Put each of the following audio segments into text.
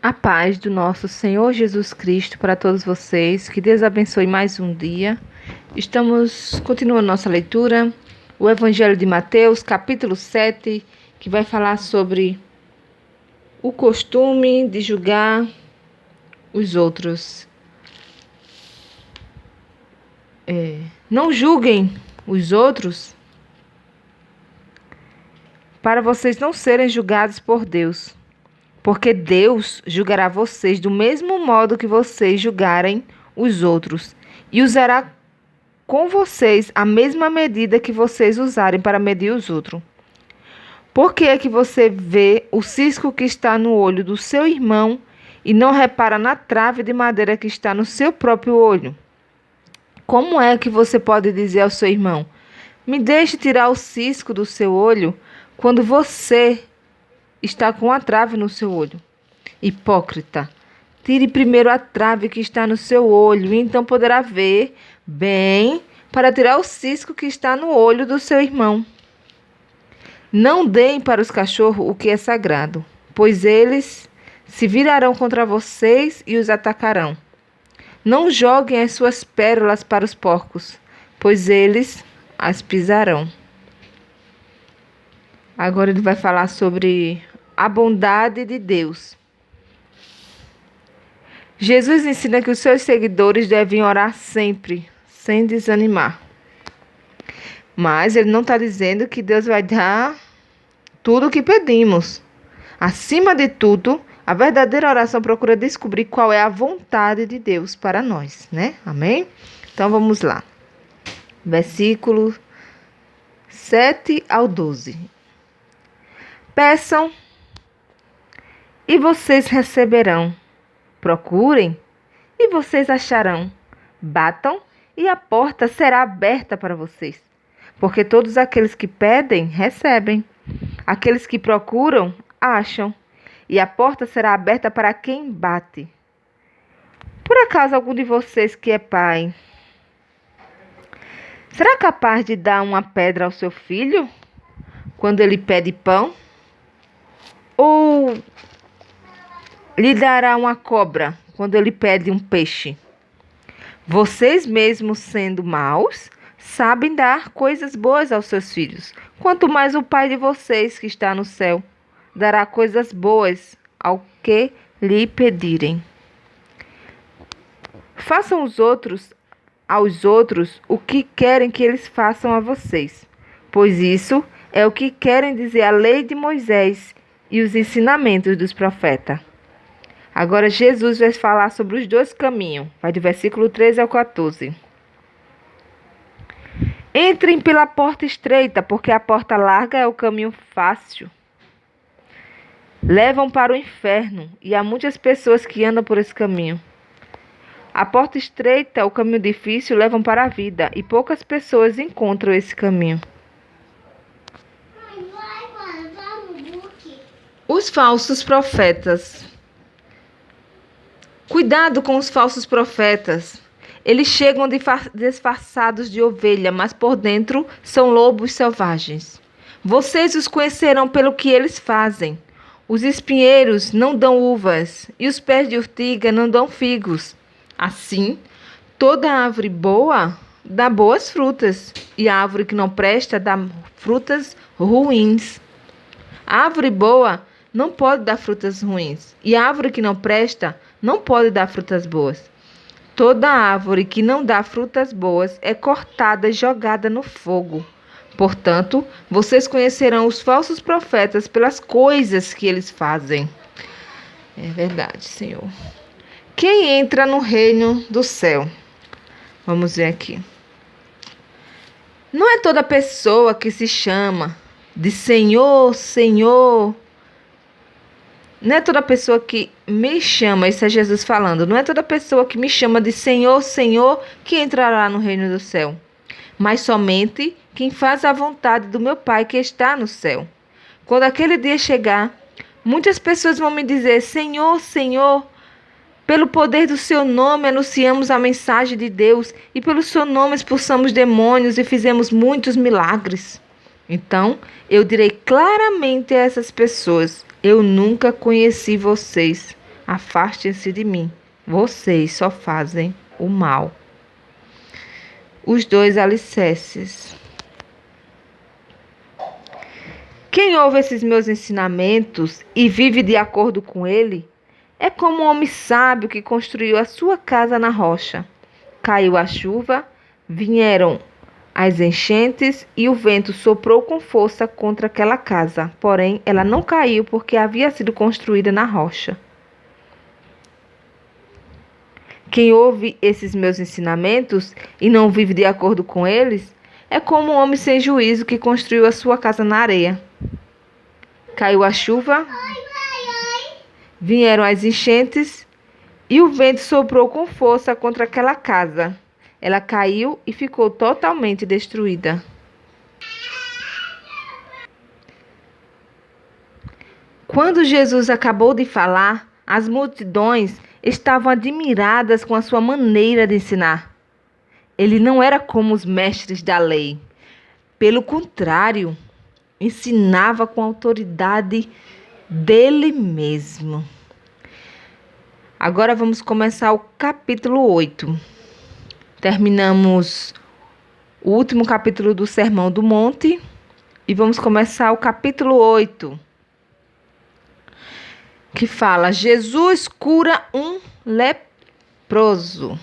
A paz do nosso Senhor Jesus Cristo para todos vocês. Que Deus abençoe mais um dia. Estamos continuando nossa leitura, o Evangelho de Mateus, capítulo 7, que vai falar sobre o costume de julgar os outros. Não julguem os outros para vocês não serem julgados por Deus. Porque Deus julgará vocês do mesmo modo que vocês julgarem os outros, e usará com vocês a mesma medida que vocês usarem para medir os outros. Por que é que você vê o cisco que está no olho do seu irmão e não repara na trave de madeira que está no seu próprio olho? Como é que você pode dizer ao seu irmão: me deixe tirar o cisco do seu olho, quando você está com a trave no seu olho? Hipócrita, tire primeiro a trave que está no seu olho, e então poderá ver bem para tirar o cisco que está no olho do seu irmão. Não deem para os cachorros o que é sagrado, pois eles se virarão contra vocês e os atacarão. Não joguem as suas pérolas para os porcos, pois eles as pisarão. Agora ele vai falar sobre a bondade de Deus. Jesus ensina que os seus seguidores devem orar sempre, sem desanimar. Mas ele não está dizendo que Deus vai dar tudo o que pedimos. Acima de tudo, a verdadeira oração procura descobrir qual é a vontade de Deus para nós, né? Amém? Então vamos lá. Versículo 7 ao 12. Peçam e vocês receberão. Procurem e vocês acharão. Batam e a porta será aberta para vocês. Porque todos aqueles que pedem, recebem. Aqueles que procuram, acham. E a porta será aberta para quem bate. Por acaso algum de vocês que é pai, será capaz de dar uma pedra ao seu filho quando ele pede pão? Ou lhe dará uma cobra quando ele pede um peixe? Vocês mesmos, sendo maus, sabem dar coisas boas aos seus filhos. Quanto mais o Pai de vocês, que está no céu, dará coisas boas ao que lhe pedirem. Façam aos outros o que querem que eles façam a vocês, pois isso é o que querem dizer a lei de Moisés e os ensinamentos dos profetas. Agora Jesus vai falar sobre os dois caminhos. Vai do versículo 13 ao 14. Entrem pela porta estreita, porque a porta larga é o caminho fácil. Levam para o inferno, e há muitas pessoas que andam por esse caminho. A porta estreita, o caminho difícil, levam para a vida, e poucas pessoas encontram esse caminho. Os falsos profetas. Cuidado com os falsos profetas. Eles chegam disfarçados de ovelha, mas por dentro são lobos selvagens. Vocês os conhecerão pelo que eles fazem. Os espinheiros não dão uvas, e os pés de urtiga não dão figos. Assim, toda árvore boa dá boas frutas, e a árvore que não presta dá frutas ruins. A árvore boa não pode dar frutas ruins, e a árvore que não presta não pode dar frutas boas. Toda árvore que não dá frutas boas é cortada e jogada no fogo. Portanto, vocês conhecerão os falsos profetas pelas coisas que eles fazem. É verdade, Senhor. Quem entra no reino do céu? Vamos ver aqui. Não é toda pessoa que se chama de Senhor, Senhor. Não é toda pessoa que me chama, isso é Jesus falando, não é toda pessoa que me chama de Senhor, Senhor, que entrará no reino do céu, mas somente quem faz a vontade do meu Pai que está no céu. Quando aquele dia chegar, muitas pessoas vão me dizer: Senhor, Senhor, pelo poder do seu nome anunciamos a mensagem de Deus, e pelo seu nome expulsamos demônios e fizemos muitos milagres. Então, eu direi claramente a essas pessoas: eu nunca conheci vocês. Afastem-se de mim. Vocês só fazem o mal. Os 2 alicerces. Quem ouve esses meus ensinamentos e vive de acordo com ele, é como um homem sábio que construiu a sua casa na rocha. Caiu a chuva, vieram as enchentes e o vento soprou com força contra aquela casa. Porém, ela não caiu porque havia sido construída na rocha. Quem ouve esses meus ensinamentos e não vive de acordo com eles, é como um homem sem juízo que construiu a sua casa na areia. Caiu a chuva, vieram as enchentes e o vento soprou com força contra aquela casa. Ela caiu e ficou totalmente destruída. Quando Jesus acabou de falar, as multidões estavam admiradas com a sua maneira de ensinar. Ele não era como os mestres da lei. Pelo contrário, ensinava com a autoridade dele mesmo. Agora vamos começar o capítulo 8. Terminamos o último capítulo do Sermão do Monte e vamos começar o capítulo 8, que fala: Jesus cura um leproso.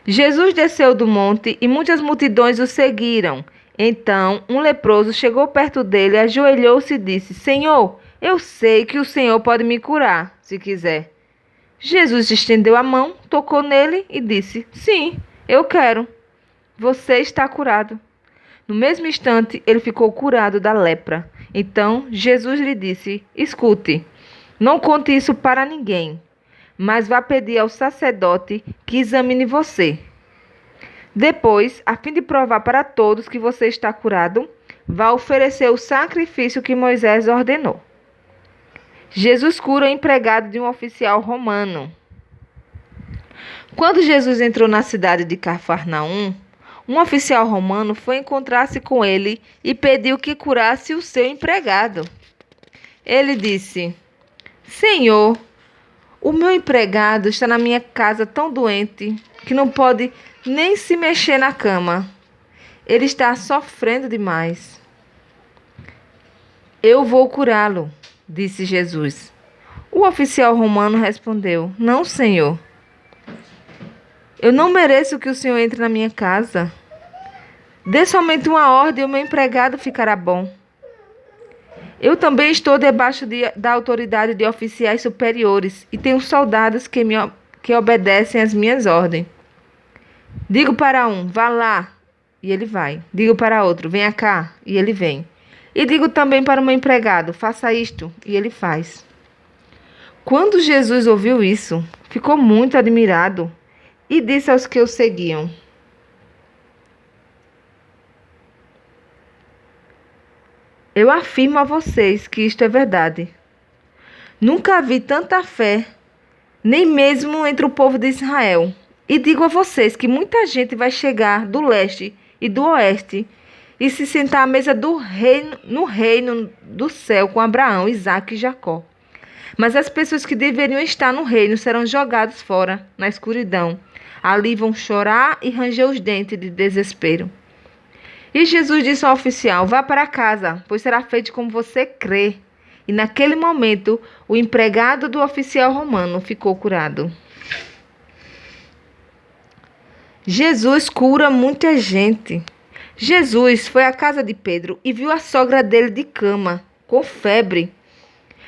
Jesus desceu do monte e muitas multidões o seguiram. Então, um leproso chegou perto dele, ajoelhou-se e disse: Senhor, eu sei que o Senhor pode me curar, se quiser. Jesus estendeu a mão, tocou nele e disse: Sim, eu quero. Você está curado. No mesmo instante, ele ficou curado da lepra. Então, Jesus lhe disse: Escute, não conte isso para ninguém, mas vá pedir ao sacerdote que examine você. Depois, a fim de provar para todos que você está curado, vá oferecer o sacrifício que Moisés ordenou. Jesus cura o empregado de um oficial romano. Quando Jesus entrou na cidade de Cafarnaum, um oficial romano foi encontrar-se com ele e pediu que curasse o seu empregado. Ele disse: Senhor, o meu empregado está na minha casa tão doente que não pode nem se mexer na cama. Ele está sofrendo demais. Eu vou curá-lo, disse Jesus. O oficial romano respondeu: Não, Senhor. Eu não mereço que o Senhor entre na minha casa. Dê somente uma ordem e o meu empregado ficará bom. Eu também estou debaixo da autoridade de oficiais superiores e tenho soldados que obedecem às minhas ordens. Digo para um: vá lá, e ele vai. Digo para outro: venha cá, e ele vem. E digo também para o meu empregado: faça isto, e ele faz. Quando Jesus ouviu isso, ficou muito admirado e disse aos que o seguiam: Eu afirmo a vocês que isto é verdade. Nunca vi tanta fé, nem mesmo entre o povo de Israel. E digo a vocês que muita gente vai chegar do leste e do oeste e se sentar à mesa no reino do céu com Abraão, Isaque e Jacó. Mas as pessoas que deveriam estar no reino serão jogadas fora, na escuridão. Ali vão chorar e ranger os dentes de desespero. E Jesus disse ao oficial: vá para casa, pois será feito como você crê. E naquele momento, o empregado do oficial romano ficou curado. Jesus cura muita gente. Jesus foi à casa de Pedro e viu a sogra dele de cama, com febre.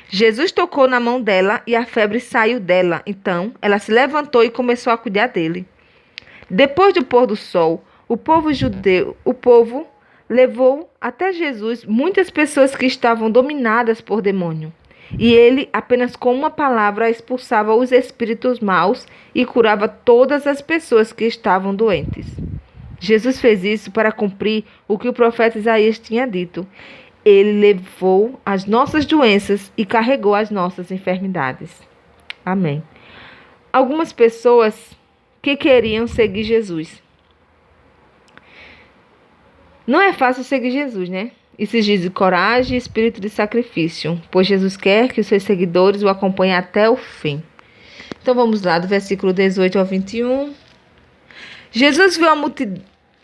Jesus tocou na mão dela e a febre saiu dela. Então, ela se levantou e começou a cuidar dele. Depois do pôr do sol, o povo levou até Jesus muitas pessoas que estavam dominadas por demônio. E ele, apenas com uma palavra, expulsava os espíritos maus e curava todas as pessoas que estavam doentes. Jesus fez isso para cumprir o que o profeta Isaías tinha dito. Ele levou as nossas doenças e carregou as nossas enfermidades. Amém. Algumas pessoas que queriam seguir Jesus. Não é fácil seguir Jesus, né? e sigis de coragem e espírito de sacrifício, pois Jesus quer que os seus seguidores o acompanhem até o fim. Então vamos lá, do versículo 18 ao 21. Jesus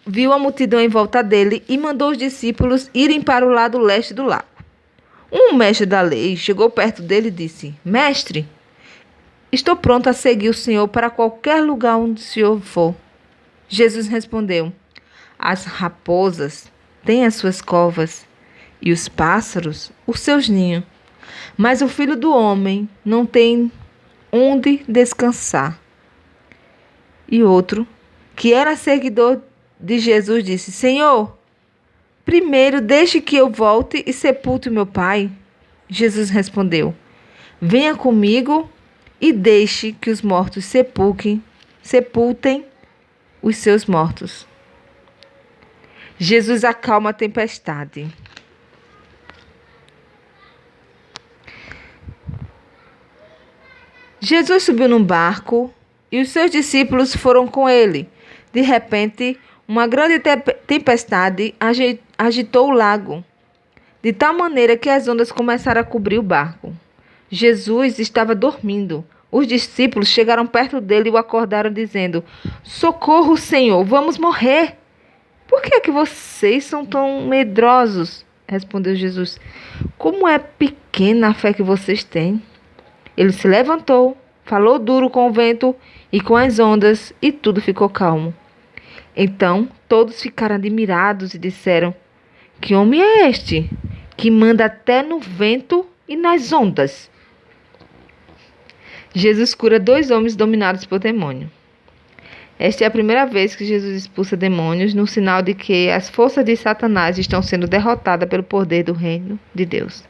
viu a multidão em volta dele e mandou os discípulos irem para o lado leste do lago. Um mestre da lei chegou perto dele e disse: Mestre, estou pronto a seguir o Senhor para qualquer lugar onde o Senhor for. Jesus respondeu: As raposas têm as suas covas e os pássaros os seus ninhos, mas o Filho do Homem não tem onde descansar. E outro, que era seguidor de Jesus, disse: Senhor, primeiro deixe que eu volte e sepulte meu pai. Jesus respondeu: Venha comigo e deixe que os mortos sepultem os seus mortos. Jesus acalma a tempestade. Jesus subiu num barco e os seus discípulos foram com ele. De repente, uma grande tempestade agitou o lago, de tal maneira que as ondas começaram a cobrir o barco. Jesus estava dormindo. Os discípulos chegaram perto dele e o acordaram, dizendo: Socorro, Senhor, vamos morrer. Por que é que vocês são tão medrosos? Respondeu Jesus. Como é pequena a fé que vocês têm. Ele se levantou, falou duro com o vento e com as ondas, e tudo ficou calmo. Então todos ficaram admirados e disseram: Que homem é este, que manda até no vento e nas ondas? Jesus cura 2 homens dominados por demônio. Esta é a primeira vez que Jesus expulsa demônios, no sinal de que as forças de Satanás estão sendo derrotadas pelo poder do reino de Deus.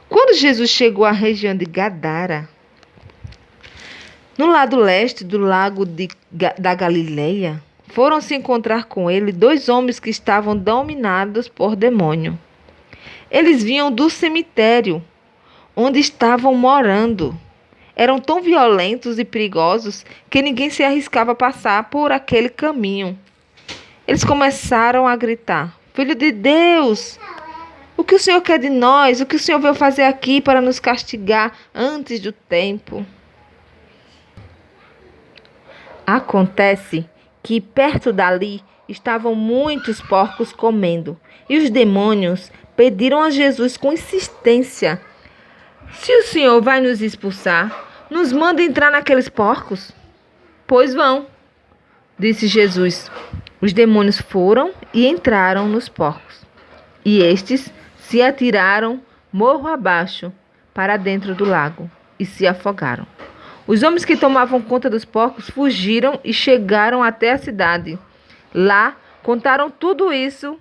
Quando Jesus chegou à região de Gadara, no lado leste do lago da Galileia, foram se encontrar com ele 2 homens que estavam dominados por demônio. Eles vinham do cemitério, onde estavam morando. Eram tão violentos e perigosos que ninguém se arriscava a passar por aquele caminho. Eles começaram a gritar: Filho de Deus! O que o Senhor quer de nós? O que o Senhor veio fazer aqui para nos castigar antes do tempo? Acontece que perto dali estavam muitos porcos comendo, e os demônios pediram a Jesus com insistência: Se o Senhor vai nos expulsar, nos manda entrar naqueles porcos. Pois vão, disse Jesus. Os demônios foram e entraram nos porcos, e estes se atiraram morro abaixo para dentro do lago e se afogaram. Os homens que tomavam conta dos porcos fugiram e chegaram até a cidade. Lá contaram tudo isso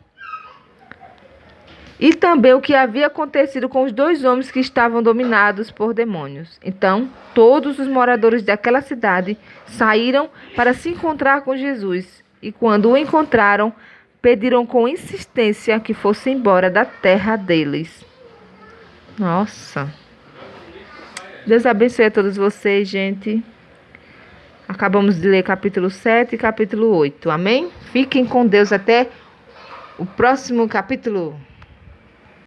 e também o que havia acontecido com os 2 homens que estavam dominados por demônios. Então, todos os moradores daquela cidade saíram para se encontrar com Jesus. E quando o encontraram, pediram com insistência que fosse embora da terra deles. Nossa! Deus abençoe a todos vocês, gente. Acabamos de ler capítulo 7 e capítulo 8. Amém? Fiquem com Deus até o próximo capítulo.